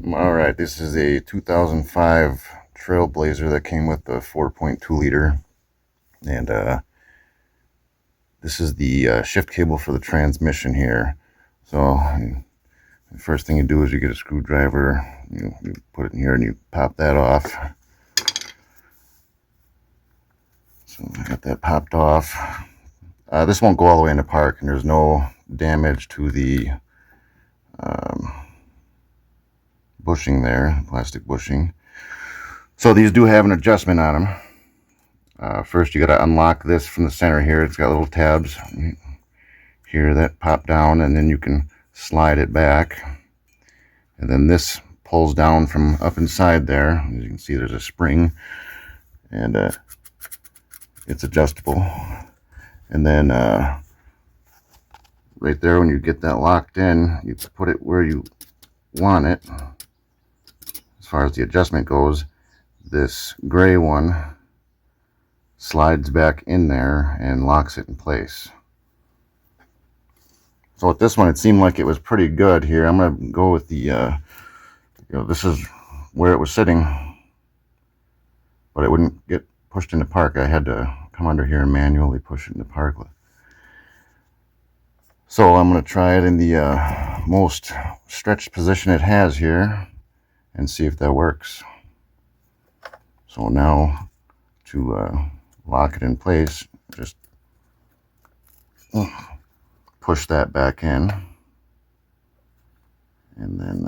All right, this is a 2005 Trailblazer that came with the 4.2 liter, and this is the shift cable for the transmission here. So the first thing you do is you get a screwdriver, you put it in here and you pop that off. So I got that popped off. This won't go all the way into park, and there's no damage to the bushing there, plastic bushing. So these do have an adjustment on them. First, you got to unlock this from the center here. It's got little tabs here that pop down, and then you can slide it back. And then this pulls down from up inside there. As you can see, there's a spring, and it's adjustable. And then right there, when you get that locked in, you put it where you want it. As far as the adjustment goes, this gray one slides back in there and locks it in place. So with this one, it seemed like it was pretty good here. I'm going to go with the, this is where it was sitting, but it wouldn't get pushed into park. I had to come under here and manually push it into park. So I'm going to try it in the most stretched position it has here and see if that works. So now to lock it in place, just push that back in, and then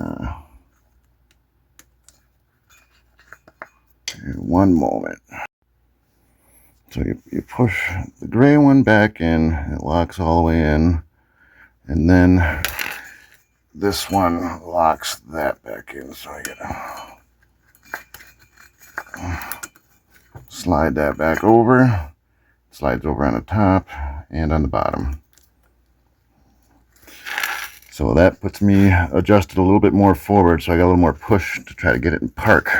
one moment. So you push the gray one back in, it locks all the way in, and then this one locks that back in. So I gotta slide that back over. Slides over on the top and on the bottom. So that puts me adjusted a little bit more forward, so I got a little more push to try to get it in park.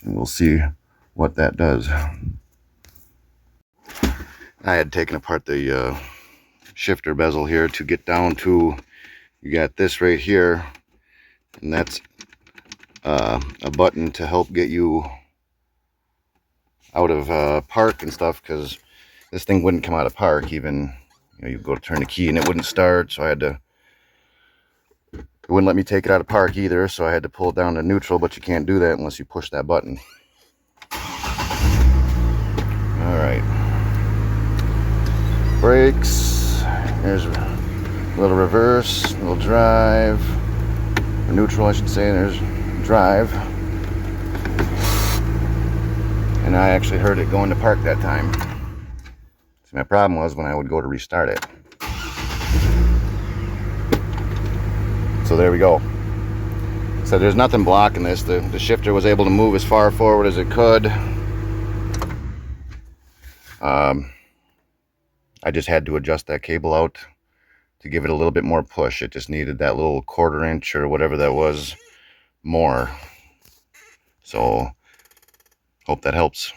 And we'll see what that does. I had taken apart the shifter bezel here to get down to, you got this right here, and that's a button to help get you out of park and stuff, because this thing wouldn't come out of park. Even, you go to turn the key and it wouldn't start, so I had to, it wouldn't let me take it out of park either, so I had to pull it down to neutral, but you can't do that unless you push that button. Alright, brakes, there's a little reverse, a little drive, or neutral I should say, there's drive. And I actually heard it going to park that time. So my problem was when I would go to restart it. So there we go. So there's nothing blocking this. The shifter was able to move as far forward as it could. I just had to adjust that cable out to give it a little bit more push. It just needed that little 1/4 inch or whatever that was more. So hope that helps.